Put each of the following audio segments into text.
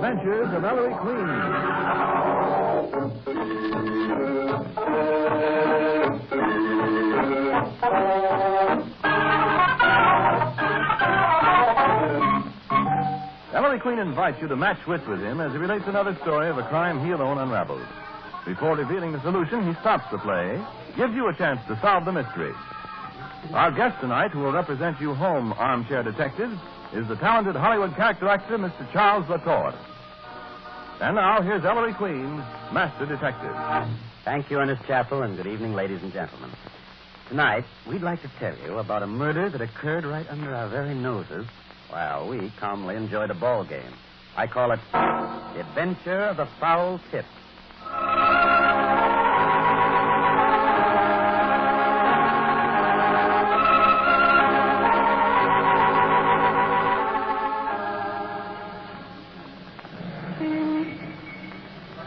Adventures of Ellery Queen. Ellery Queen invites you to match wits with him as he relates another story of a crime he alone unravels. Before revealing the solution, he stops the play, gives you a chance to solve the mystery. Our guest tonight, who will represent you home armchair detectives, is the talented Hollywood character actor, Mr. Charles Latour. And now, here's Ellery Queen, Master Detective. Thank you, Ernest Chappell, and good evening, ladies and gentlemen. Tonight, we'd like to tell you about a murder that occurred right under our very noses while we calmly enjoyed a ball game. I call it The Adventure of the Foul Tip.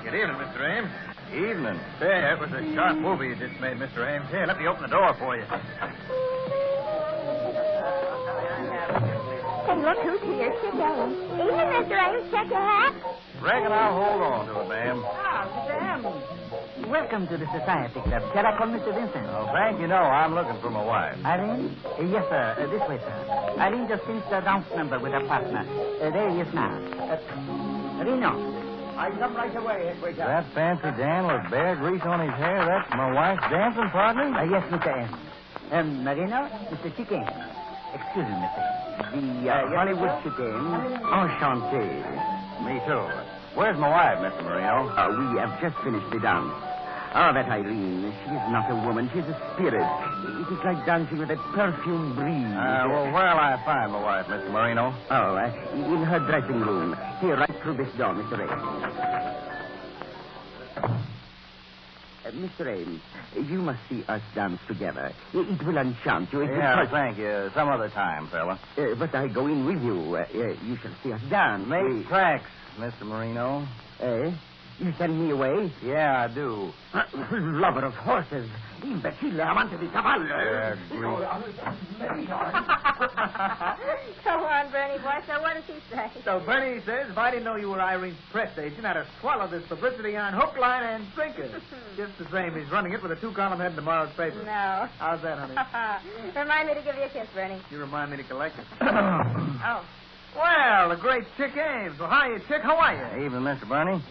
Good evening, Mr. Ames. Evening. Say, it was a sharp movie you just made, Mr. Ames. Here, let me open the door for you. Hey, look who's here. Sit down. Evening, Mr. Ames. Check your hat. Reckon I'll hold on to it, ma'am. Welcome to the Society Club. Shall I call Mr. Vincent? Oh, thank you. No, I'm looking for my wife. Irene? Yes, sir. This way, sir. Irene just finished the dance number with her partner. There he is now. Reno. I come right away, headwaiter. That fancy Dan with bear grease on his hair, that's my wife's dancing partner? Yes, Mr. M. Marino, Mr. Chicken. Excuse me, Mr. The Hollywood Chicken. Enchanté. Me too. Where's my wife, Mr. Marino? We have just finished the dance. Oh, that Irene. She is not a woman. She's a spirit. It is like dancing with a perfume breeze. Well, where'll I find my wife, Mr. Marino? Oh, in her dressing room. Here, right through this door, Mr. Ames. Mr. Ames, you must see us dance together. It will enchant you. Yeah, thank you. Some other time, fella. But I go in with you. You shall see us dance. Make tracks, Mr. Marino. You send me away? Yeah, I do. Lover of horses. Imbecile, amante di cavallo. Go on, Bernie, boy. So what does he say? So Bernie says, if I didn't know you were Irene's press agent, I'd have swallowed this publicity on hook, line, and sinker. Just the same, he's running it with a two-column head in tomorrow's paper. No. How's that, honey? Remind me to give you a kiss, Bernie. You remind me to collect it. Oh. Well, the great Chick Ames. Well, hiya, Chick. How are you? Evening, Mr. Bernie.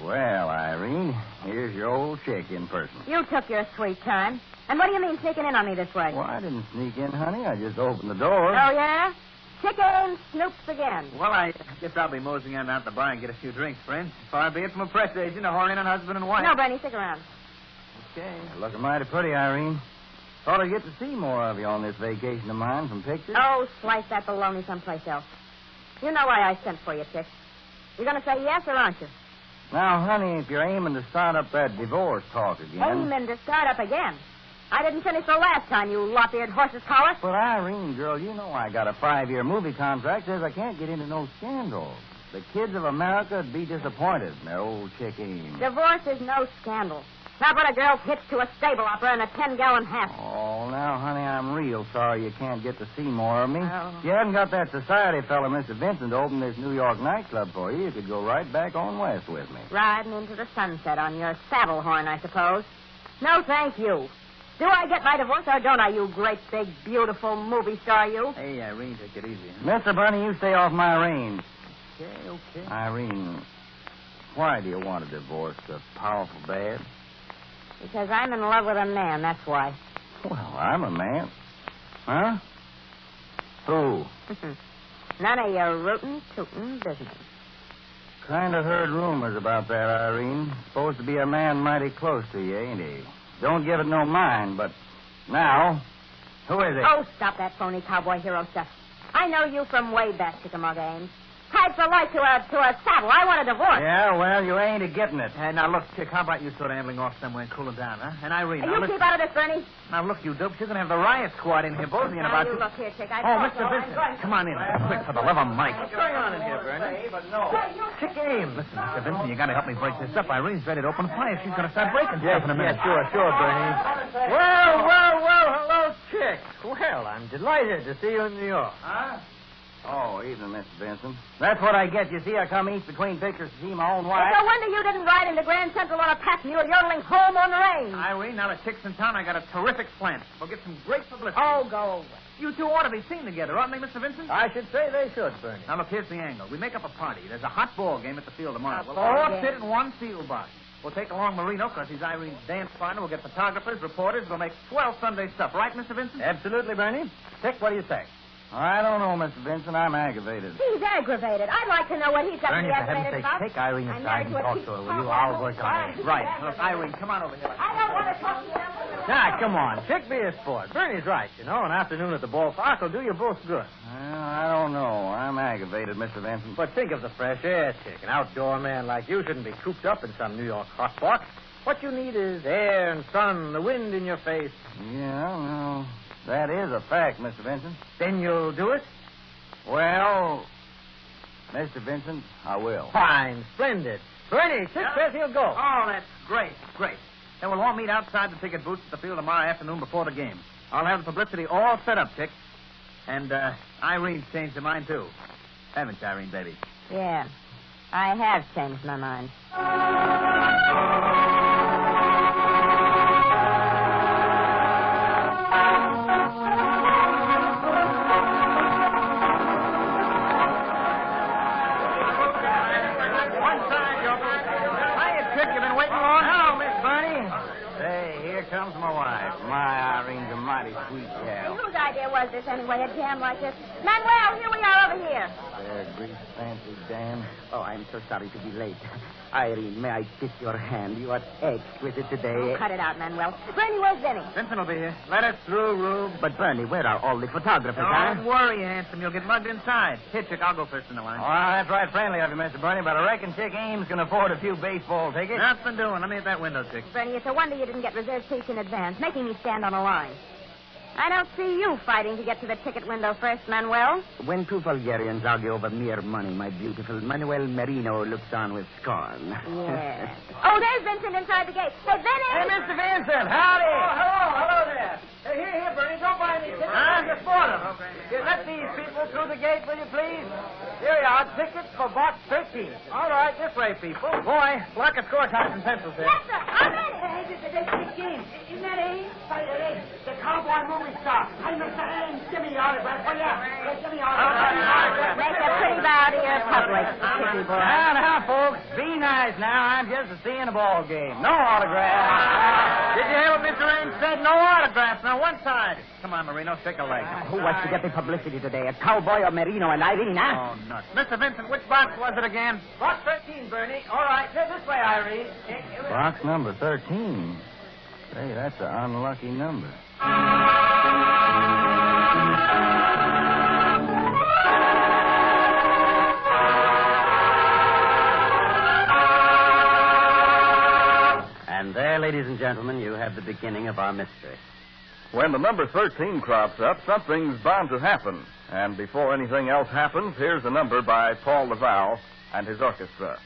Well, Irene, here's your old chick in person. You took your sweet time. And what do you mean sneaking in on me this way? Well, I didn't sneak in, honey. I just opened the door. Oh, yeah? Chicken snoops again. Well, I guess I'll be moseying on down to the bar and get a few drinks, friends. Far be it from a press agent to horn in on husband and wife. No, Bernie, stick around. Okay. You're looking mighty pretty, Irene. Thought I'd get to see more of you on this vacation of mine from pictures. Oh, slice that baloney someplace else. You know why I sent for you, Chick. You're going to say yes or aren't you? Now, honey, if you're aiming to start up that divorce talk again... Aiming to start up again? I didn't finish the last time, you lop-eared horse's collar. But, Irene, girl, you know I got a 5-year movie contract. Says I can't get into no scandal. The kids of America would be disappointed in their old chick Ames. Divorce is no scandal. Not when a girl's hitched to a stable opera in a 10-gallon hat. Oh, now, honey, I'm real sorry you can't get to see more of me. Oh. If you hadn't got that society fella, Mr. Vincent, to open this New York nightclub for you, you could go right back on west with me. Riding into the sunset on your saddle horn, I suppose. No, thank you. Do I get my divorce or don't I, you great, big, beautiful movie star, you? Hey, Irene, take it easy. Mr. Bernie, you stay off my range. Okay. Irene, why do you want a divorce so powerful bad? Because I'm in love with a man, that's why. Well, I'm a man. Huh? Who? None of your rootin', tootin' business. Kind of heard rumors about that, Irene. Supposed to be a man mighty close to you, ain't he? Don't give it no mind, but now, who is it? Oh, stop that phony cowboy hero stuff. I know you from way back, Chickamauga Ames. Tied for life to a saddle. I want a divorce. Yeah, well, you ain't a-getting it. Now, look, Chick, how about you sort of ambling off somewhere and cooling down, huh? And Irene, You keep out of this, Bernie. Now, look, you dopes, you're going to have the riot squad in here boasting about you look here, Chick. Mr. Vincent, come on in. Quick, for the love of Mike. What's going on in here, Bernie? But no. Chick Ames. Listen, Mr. Vincent, you got to help me break this up. Irene's ready to open fire. She's going to start breaking stuff in a minute. Sure, Bernie. Well, hello, Chick. Well, I'm delighted to see you in New York. Huh? Oh, evening, Mr. Benson. That's what I get. You see, I come east between pictures to see my own wife. It's no wonder you didn't ride into Grand Central on a pack mule yodeling home on range. Irene, now the chick's in town, I got a terrific slant. We'll get some great publicity. Oh, go over. You two ought to be seen together, oughtn't they, Mr. Vincent? I should say they should, Bernie. Now, look, here's the angle. We make up a party. There's a hot ball game at the field tomorrow. We'll ball all game. sit in one seal box. We'll take along Marino, because he's Irene's dance partner. We'll get photographers, reporters. We'll make swell Sunday stuff. Right, Mr. Vincent? Absolutely, Bernie. Dick, what do you say? I don't know, Mr. Vincent. I'm aggravated. He's aggravated. I'd like to know what he's got to be aggravated about. Take Irene I'm aside and married to a talk cheap to her, will punk. you? I'll work on it. Right. Look, Irene, come on over here. I don't want to talk to you. Now, come on. Chick, be a sport. Bernie's right. You know, an afternoon at the ballpark will do you both good. Well, I don't know. I'm aggravated, Mr. Vincent. But think of the fresh air, Chick. An outdoor man like you shouldn't be cooped up in some New York hot box. What you need is air and sun, the wind in your face. Yeah, no. That is a fact, Mr. Vincent. Then you'll do it? Well, Mr. Vincent, I will. Fine. Splendid. Bernie, Chick says he'll go. Oh, that's great. Great. Then we'll all meet outside the ticket booths at the field tomorrow afternoon before the game. I'll have the publicity all set up, Chick. And Irene's changed her mind, too. Haven't you, Irene, baby? Yeah, I have changed my mind. Comes my wife. My Irene's a mighty sweet gal. And whose idea was this anyway, a jam like this? Manuel, here we are over here. There, grease fancy, Dan. Oh, I'm so sorry to be late. Irene, may I kiss your hand? You are exquisite today. Oh, cut it out, Manuel. Bernie, where's Vinny? Vincent will be here. Let us through, Rube. But, Bernie, where are all the photographers, Don't worry, handsome. You'll get mugged inside. Here, Chick, I'll go first in the line. Oh, that's right friendly of you, Mr. Bernie, but I reckon Chick Ames can afford a few baseball tickets. Nothing doing. Let me at that window, Chick. Bernie, it's a wonder you didn't get reserved seats in advance, making me stand on a line. I don't see you fighting to get to the ticket window first, Manuel. When two Bulgarians argue over mere money, my beautiful Manuel Marino looks on with scorn. Yeah. Oh, there's Vincent inside the gate. Hey, Vinny! Hey, Mr. Vincent, howdy. Oh, hello there. Hey, here, Bernie. Don't buy any tickets. Huh? Just for them. Here, let these people through the gate, will you, please? Here you are, tickets for box 13. All right, this way, people. Boy, block of scorecards and pencils here. Yes, sir. I'm ready. Hey, this is isn't that Ames? The cowboy movie star. Hey, Mr. Ames, give me your autograph, will ya? Give me your autograph. Make a pretty bow to your public, Chicky boy. Now, folks, be nice now. I'm just seeing a ball game. No autograph. Did you hear what Mr. Ames said? No autographs. Now, one side. Come on, Marino, stick a leg. Who wants to get the publicity today? A cowboy or Marino and Irene, huh? Oh, nuts. Mr. Vincent, which box was it again? Box 13, Bernie. All right, this way, Irene. Box number 13. Say, that's an unlucky number. And there, ladies and gentlemen, you have the beginning of our mystery. When the number 13 crops up, something's bound to happen. And before anything else happens, here's a number by Paul Laval and his orchestra.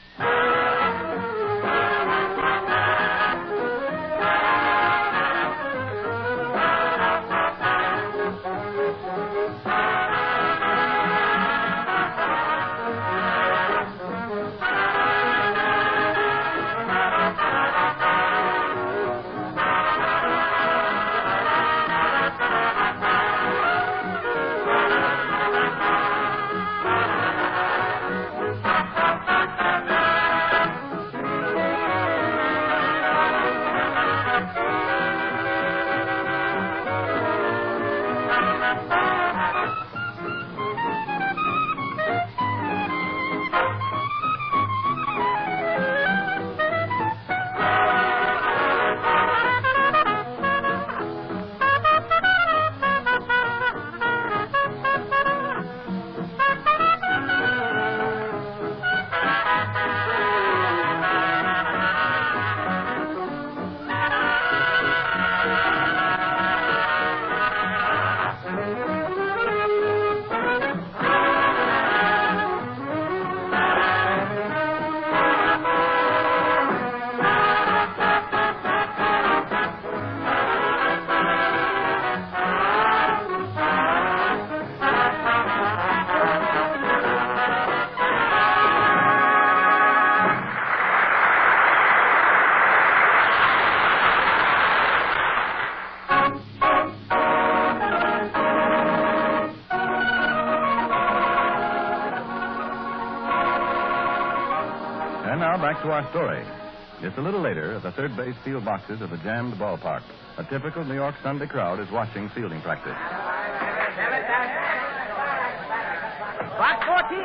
And now back to our story. Just a little later, at the third base field boxes of the jammed ballpark, a typical New York Sunday crowd is watching fielding practice. Box 14.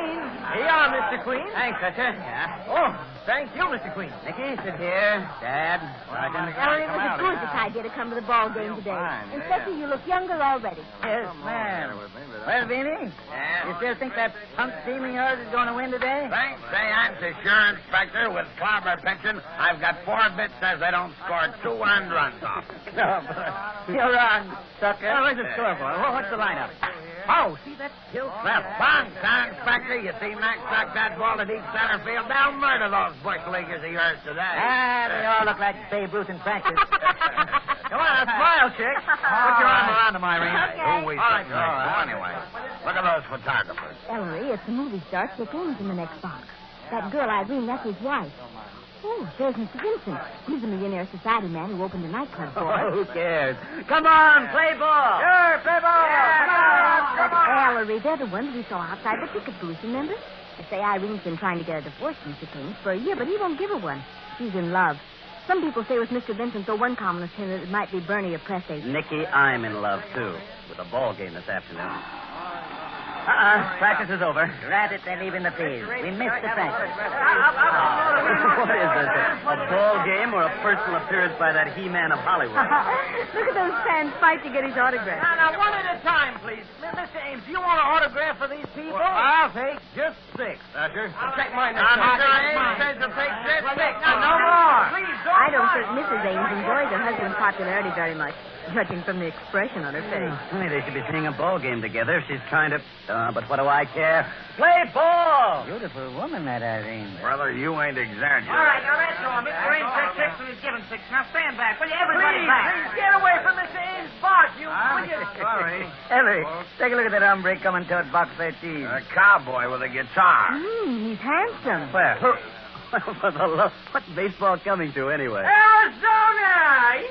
Here you are, Mr. Queen. Thanks, Fletcher. Yeah. Oh, thank you, Mr. Queen. Nicky, sit here. Dad. Ellery, it was a gorgeous idea to come to the ball game today. fine, Especially you look younger already. Yes, ma'am. Well, Beanie, you still think that punk team of yours is going to win today? Thanks. Say, I'm the sure inspector with clobber pension. I've got 4 bits says they don't score 2 earned runs off. No, you're wrong, sucker. Oh, where's the scoreboard? What's the lineup? Oh, see, that's Hill Well, fun, son, Inspector. You see Mac struck that ball to deep center field. They'll murder those bush leaguers of yours today. They all look like Babe Ruth in practice. Come on, smile, chick. Put your arm around him, Irene. Okay. Who we All right, think next? So anyway, look at those photographers. Ellery, it's the movie star Chick Ames in the next box. That girl, Irene, that's his wife. Oh, there's Mr. Vincent. He's a millionaire society man who opened a nightclub for us. Who cares? Come on, play ball. Sure, play ball. But Ellery, they're the ones we saw outside the ticket booth, remember? They say Irene's been trying to get a divorce from Chick Ames for a year, but he won't give her one. She's in love. Some people say with Mr. Vincent, though one columnist hinted it might be Bernie, a press agent. Nicky, I'm in love, too, with a ball game this afternoon. Practice is over. Rat it, they're leaving the field. We missed the practice. What is this? A ball game or a personal appearance by that He-Man of Hollywood? Look at those fans fight to get his autograph. Now, one at a time, please. Mr. Ames, do you want an autograph for these people? I'll take just 6, Usher. I'll take mine. Mr. Ames says to take this. No more. Please, I don't think Mrs. Ames enjoys her husband's popularity very much, judging from the expression on her face. Honey, they should be seeing a ball game together. She's trying to... but what do I care? Play ball! Beautiful woman, that Irene. Brother, you ain't exaggerating. All right, now that's all. Mr. Ames said 6 and he's given 6. Now stand back. Will you, everybody back? Please, get away from Mr. Ames' box, you... Sorry. Ellery, take a look at that hombre coming toward box 13. A cowboy with a guitar. He's handsome. Where? For the love... What's baseball coming to, anyway? Arizona!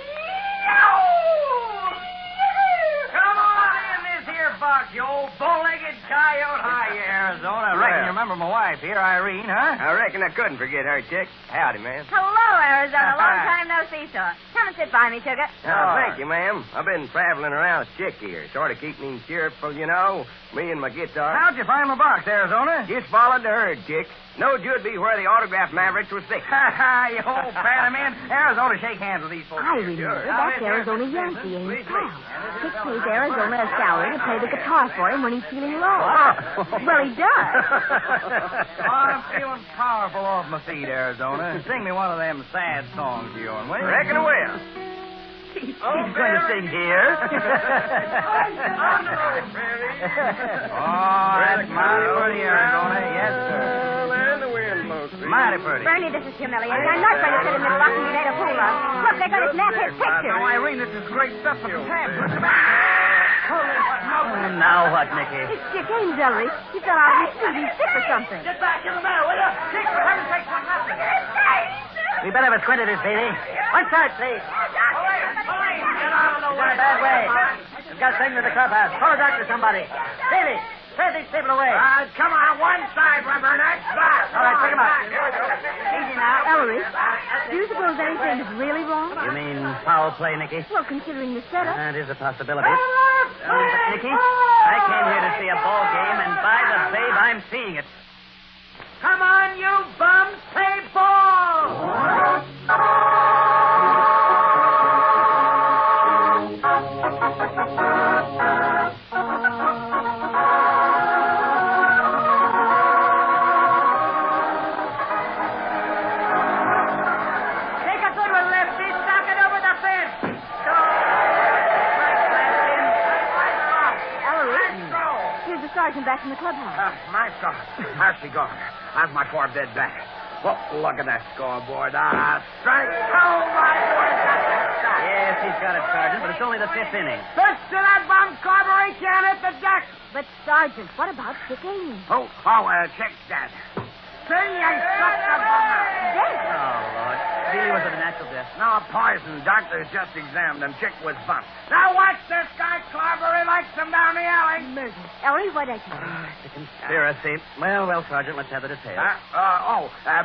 Come on in this here box, you old bow-legged coyote. Hi, Arizona. I reckon you remember my wife here, Irene, huh? I reckon I couldn't forget her, Chick. Howdy, man. Hello, Arizona. Long time no see, sir. Come and sit by me, sugar. Oh, thank you, ma'am. I've been traveling around with Chick here, sort of keeping him cheerful, you know. Me and my guitar. How'd you find my box, Arizona? Just followed the herd, Chick. Knowed you'd be where the autograph mavericks was sick. Ha, you old Panaman. Arizona, shake hands with these folks. I remember. That's Arizona Yankee, Ames' pal. Chick pays Arizona a salary to play the guitar for him when he's feeling low. Well, he does. I'm feeling powerful off my feet, Arizona. Sing me one of them sad songs of yours, will you? Reckon I will. He's going to sing here. Oh, that's mighty pretty, Arizona. Yes, sir. Mighty pretty. Bernie, this is humiliating. I'm not going to sit in this box and be made a fool of. Look, they're going to snap his picture. Now, Irene, this is great stuff for the pamphlet. Now what, Nicky? It's Chick Ames, Ellery. He fell out of his seat. He's sick or something. Get back in the matter, will you? Chick, for heaven's sake, what's happening? We better have a squint at this, baby. One side, please. Get out of the He's in way. a bad way. He's got to take him to the clubhouse. Call a doctor, somebody. Baby, clear these people away. Come on, one side, Rubberneck. All right, take him out. Easy now. Ellery, do you suppose anything is really wrong? You mean foul play, Nicky? Well, considering the setup. That is a possibility. But, Nicky, I came here to see a ball game, and by the save, I'm seeing it. Come on, you bums. Play ball. Sergeant back from the clubhouse. My God. How's she gone? How's my 4-bid back? Well, look at that scoreboard. Strike. Oh, my word. Yes, he's got it, Sergeant, but it's only the 5th inning. Pitch to that bum scoreboard. He can't hit the deck. But, Sergeant, what about Chick Ames? Check that. See, I struck the ball. Dead. Oh, Lord. Really was it a natural death? No, poison. Doctors just examined him. Chick was bumped. Now watch this guy, Clobber. He likes him down the alley. Murder. Ellery, what is it? It's a conspiracy. Well, Sergeant, let's have the details.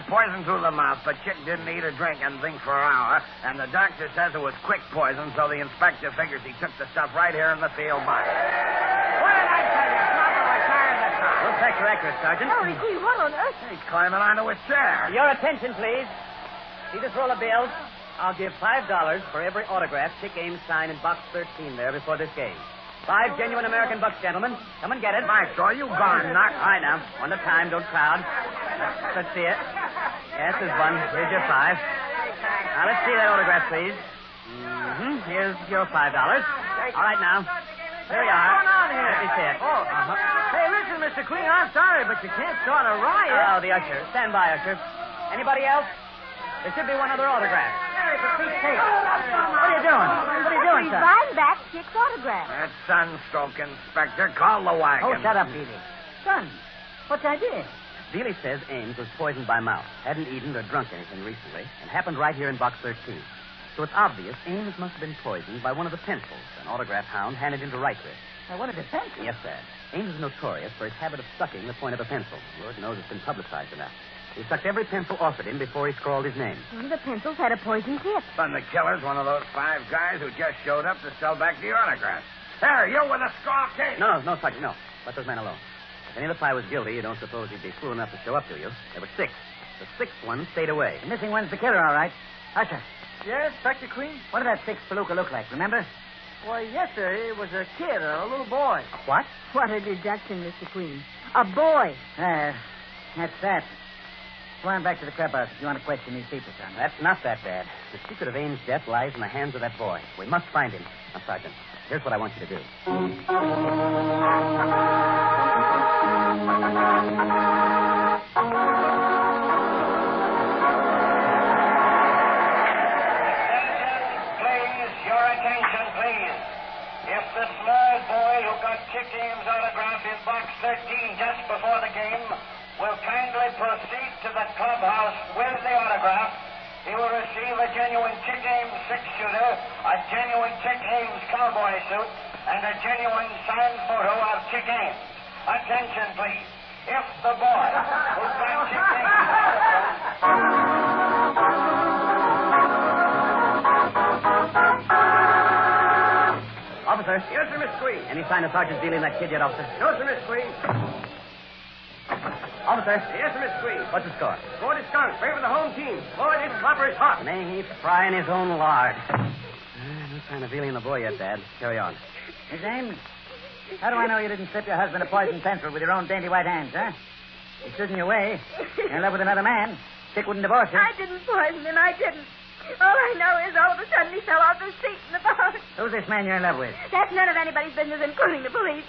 Poison through the mouth, but Chick didn't eat or drink anything for an hour, and the doctor says it was quick poison, so the inspector figures he took the stuff right here in the field box. What did I tell you? Clobber, retire the car. Those facts are accurate, Sergeant. Ellery, gee, what on earth? He's climbing onto his chair. Your attention, please. See this roll of bills? I'll give $5 for every autograph Chick Ames signed in box 13 there before this game. 5 genuine American bucks, gentlemen. Come and get it. Maestro, you gone, knock. All right, now. One at a time. Don't crowd. Let's see it. Yes, there's one. Here's your 5. Now, let's see that autograph, please. Here's your $5. All right, now. There you are. What's going on here? Let me see it. Hey, listen, Mr. Queen, I'm sorry, but you can't start a riot. Oh, the usher. Stand by, usher. Anybody else? There should be one other autograph. Hey, for Pete's sake. What are you doing? What are you doing, He's son? buying back Chick's autograph. That's sunstroke, Inspector. Call the wagon. Oh, shut up, Beely. Son, what's the idea? Beely says Ames was poisoned by mouth, hadn't eaten or drunk anything recently, and happened right here in box 13. So it's obvious Ames must have been poisoned by one of the pencils an autograph hound handed him to write with. What is it, pencil? Yes, sir. Ames is notorious for his habit of sucking the point of a pencil. Lord knows it's been publicized enough. He sucked every pencil offered him before he scrawled his name. One of the pencils had a poison tip. And the killer's one of those 5 guys who just showed up to sell back the autograph. There, you with a straw case. No, Sergeant, no. Let those men alone. If any of the 5 was guilty, you don't suppose he'd be fool enough to show up to you. There were 6. The 6th one stayed away. The missing one's the killer, all right. Usher, Yes, Inspector Queen? what did that 6th palooka look like, remember? Why, yes, sir. It was a kid, a little boy. What? What a deduction, Mr. Queen. A boy. That's that. Go on back to the clubhouse if you want to question these people, son. That's not that bad. The secret of Ames' death lies in the hands of that boy. We must find him. Now, Sergeant, here's what I want you to do. Your attention, please. If the small boy who got Chick Ames' autograph in box 13 just before the game will kindly proceed to the clubhouse with the autograph, he will receive a genuine Chick Ames 6-shooter, a genuine Chick Ames cowboy suit, and a genuine signed photo of Chick Ames. Attention, please. If the boy who got Chick Ames' Officer. Yes, sir, Miss Queen. Any sign of Sergeant Beely and that kid yet, officer? No, sir, Miss Queen. Officer. Yes, sir, Miss Queen. What's the score? Score to skunk. Favor the home team. Boy, this Clobber is hot. May he fry in his own lard. No sign of Beely and the boy yet, Dad. Carry on. Miss Ames, how do I know you didn't slip your husband a poison pencil with your own dainty white hands, huh? You stood in your way. You're in love with another man. Chick wouldn't divorce you. I didn't poison him. I didn't. All I know is all of a sudden he fell off the seat in the box. Who's this man you're in love with? That's none of anybody's business, including the police.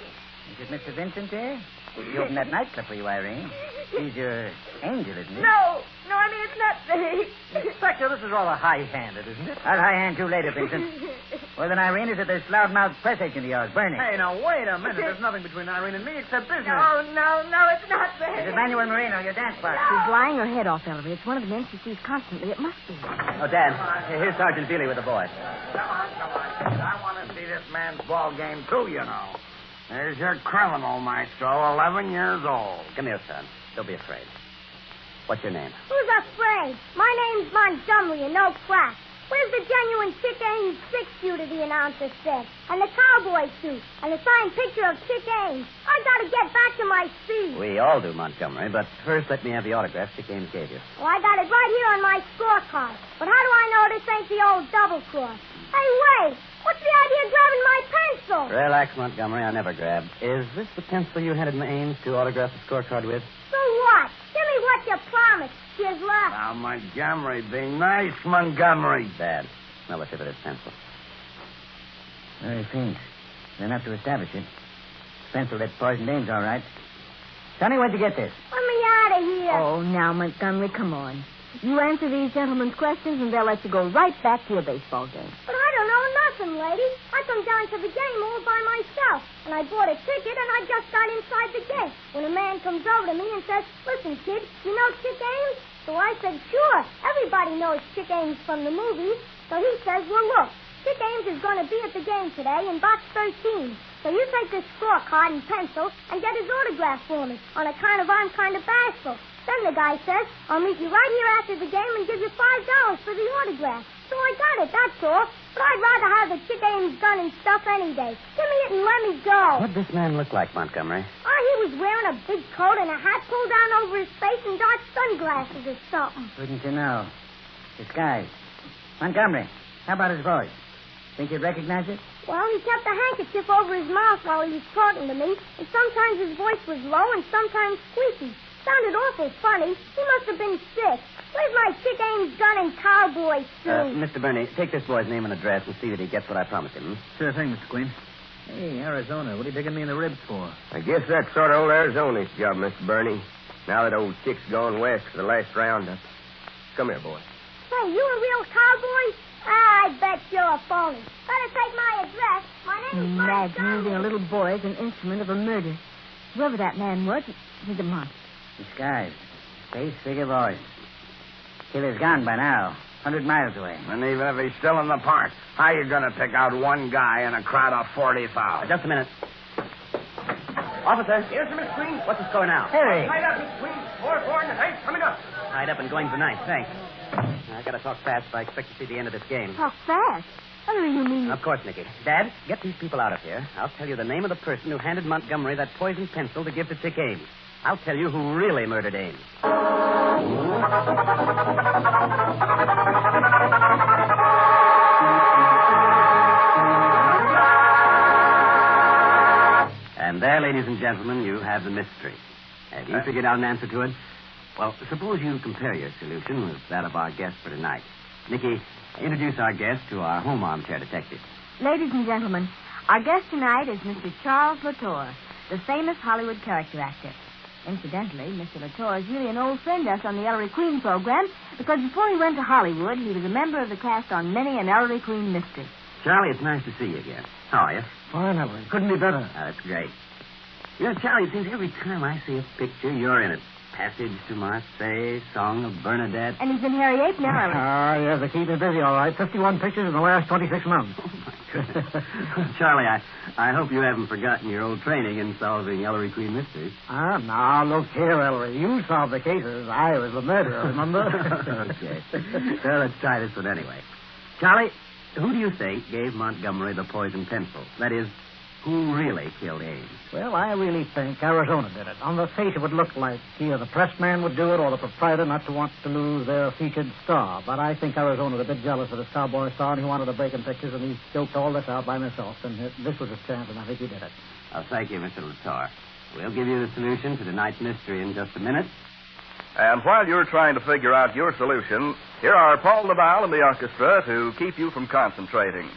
Is it Mr. Vincent here? He opened that nightclub for you, Irene. He's your angel, isn't he? No, I mean, it's not me. Inspector, this is rather high-handed, isn't it? I'll high hand you later, Vincent. Well, then, Irene, is it this loudmouth press agent of yours, Bernie? Hey, now, wait a minute. There's nothing between Irene and me except business. No, it's not Is it me. Manuel Marino, your dance partner? She's lying her head off, Ellery. It's one of the men she sees constantly. It must be. Oh, Dad, here's Sergeant Beely with the boy. Come on, kid. I want to see this man's ball game, too, you know. There's your criminal, Maestro, 11 years old. Come here, son. Don't be afraid. What's your name? Who's afraid? My name's Montgomery, and no crack. Where's the genuine Chick Ames 6-shooter, the announcer said, and the cowboy suit, and the signed picture of Chick Ames? I gotta get back to my seat. We all do, Montgomery, but first let me have the autograph Chick Ames gave you. Well, I got it right here on my scorecard. But how do I know this ain't the old double cross? Hey, wait! What's the idea of grabbing my pencil? Relax, Montgomery. I never grabbed. Is this the pencil you handed Ames to autograph the scorecard with? So what? Give me what you promised. Here's luck. Now, Montgomery, be nice, Montgomery. Dad, smell the tip of this pencil. Very faint. Enough to establish it. Pencil that poisoned Ames, all right. Sonny, where'd you get this? Let me out of here. Oh, now, Montgomery, come on. You answer these gentlemen's questions, and they'll let you go right back to your baseball game. But I don't know nothing lady. I come down to the game all by myself, and I bought a ticket, and I just got inside the gate when a man comes over to me and says, "Listen, kid, you know Chick Ames?" So I said, "Sure. Everybody knows Chick Ames from the movies." So he says, "Well, look, Chick Ames is going to be at the game today in box 13. So you take this scorecard and pencil and get his autograph for me on account of I'm kind of bashful." Then the guy says, "I'll meet you right here after the game and give you $5 for the autograph." So I got it, that's all. But I'd rather have the Chick Ames gun and stuff any day. Give me it and let me go. What'd this man look like, Montgomery? Oh, he was wearing a big coat and a hat pulled down over his face and dark sunglasses or something. Wouldn't you know? Disguised. Montgomery, how about his voice? Think you'd recognize it? Well, he kept a handkerchief over his mouth while he was talking to me, and sometimes his voice was low and sometimes squeaky. Sounded awful funny. He must have been sick. Where's my Chick Ames gun and cowboy suit? Mr. Bernie, take this boy's name and address and see that he gets what I promised him. Sure thing, Mr. Queen. Hey, Arizona, what are you digging me in the ribs for? I guess that's sort of old Arizona's job, Mr. Bernie. Now that old Chick's gone west for the last roundup. Come here, boy. Say, you a real cowboy? I bet you're a phony. Better take my address. My name's Imagine using a little boy as an instrument of a murder. Whoever that man was, he's a monster. Disguised. Face, figure, voice. Killer's gone by now. 100 miles away. And even if he's still in the park, how you going to pick out one guy in a crowd of 40,000? Just a minute. Officer. Yes, sir, Miss Queen? What's the score now? Hey. Tied up, Miss Queen. 4-4 in the ninth. Coming up. Tied up and going tonight. Thanks. I gotta talk fast if I expect to see the end of this game. Talk fast. What do you mean? Of course, Nicky. Dad, get these people out of here. I'll tell you the name of the person who handed Montgomery that poisoned pencil to give to Chick Ames. I'll tell you who really murdered Ames. And there, ladies and gentlemen, you have the mystery. Have you figured out an answer to it? Well, suppose you compare your solution with that of our guest for tonight. Nicky, introduce our guest to our home armchair detective. Ladies and gentlemen, our guest tonight is Mr. Charles Latour, the famous Hollywood character actor. Incidentally, Mr. Latour is really an old friend of us on the Ellery Queen program because before he went to Hollywood, he was a member of the cast on many an Ellery Queen mystery. Charlie, it's nice to see you again. How are you? Fine, Ellery. Couldn't be better. Oh, that's great. You know, Charlie, it seems every time I see a picture, you're in it. Passage to Marseille, Song of Bernadette. And he's in Harry Ape now, Ellery. Oh, yes, they keep me busy, all right. 51 pictures in the last 26 months. Oh, my goodness. Charlie, I hope you haven't forgotten your old training in solving Ellery Queen mysteries. Now, look here, Ellery. You solved the cases. I was the murderer, remember? Okay. Well, let's try this one anyway. Charlie, who do you think gave Montgomery the poison pencil? That is, who really killed Ames? Well, I really think Arizona did it. On the face, it would look like either the press man would do it or the proprietor not to want to lose their featured star. But I think Arizona's a bit jealous of his cowboy star, and he wanted to break in pictures, and he scoped all this out by himself. And this was his chance, and I think he did it. Well, thank you, Mr. Latour. We'll give you the solution to tonight's mystery in just a minute. And while you're trying to figure out your solution, here are Paul LaBelle and the orchestra to keep you from concentrating.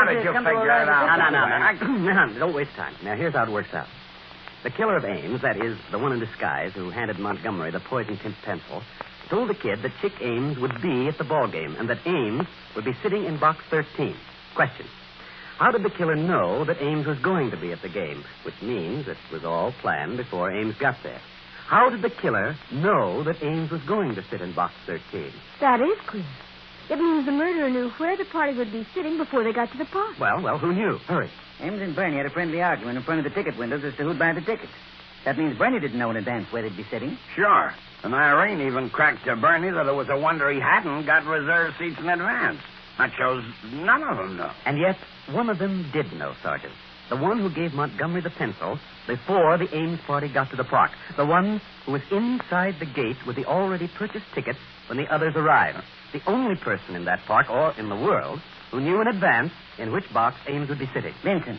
How did you figure it out? No. Don't waste time. Now, here's how it works out. The killer of Ames, that is, the one in disguise who handed Montgomery the poison tint pencil, told the kid that Chick Ames would be at the ball game and that Ames would be sitting in box 13. Question. How did the killer know that Ames was going to be at the game? Which means it was all planned before Ames got there. How did the killer know that Ames was going to sit in box 13? That is clear. It means the murderer knew where the party would be sitting before they got to the park. Well, who knew? Hurry. Ames and Bernie had a friendly argument in front of the ticket windows as to who'd buy the tickets. That means Bernie didn't know in advance where they'd be sitting. Sure. And Irene even cracked to Bernie that it was a wonder he hadn't got reserved seats in advance. That shows none of them know. And yet, one of them did know, Sergeant. The one who gave Montgomery the pencil before the Ames party got to the park. The one who was inside the gate with the already purchased tickets when the others arrived. The only person in that park, or in the world, who knew in advance in which box Ames would be sitting. Vincent,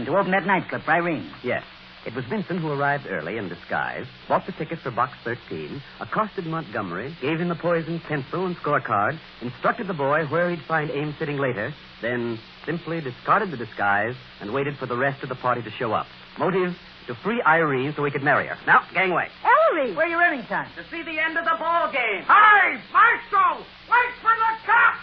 to open that nightclub for Irene. Yes. It was Vincent who arrived early in disguise, bought the tickets for box 13, accosted Montgomery, gave him the poisoned pencil and scorecard, instructed the boy where he'd find Ames sitting later, then simply discarded the disguise and waited for the rest of the party to show up. Motive, to free Irene so he could marry her. Now, gangway. Ellery! Where are you running, son? To see the end of the ball game. Hey, Maestro! Wait for the cop!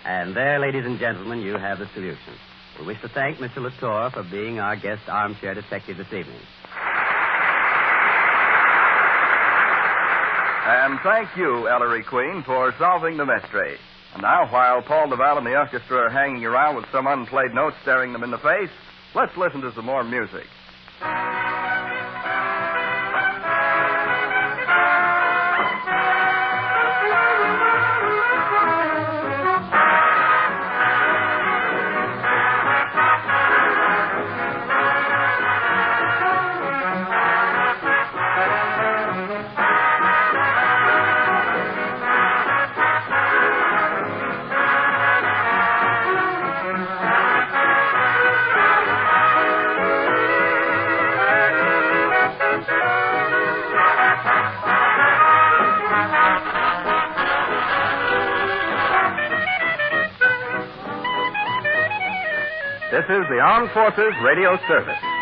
And there, ladies and gentlemen, you have the solution. We wish to thank Mr. Latour for being our guest armchair detective this evening. And thank you, Ellery Queen, for solving the mystery. And now, while Paul DeVal and the orchestra are hanging around with some unplayed notes staring them in the face, let's listen to some more music. This is the Armed Forces Radio Service.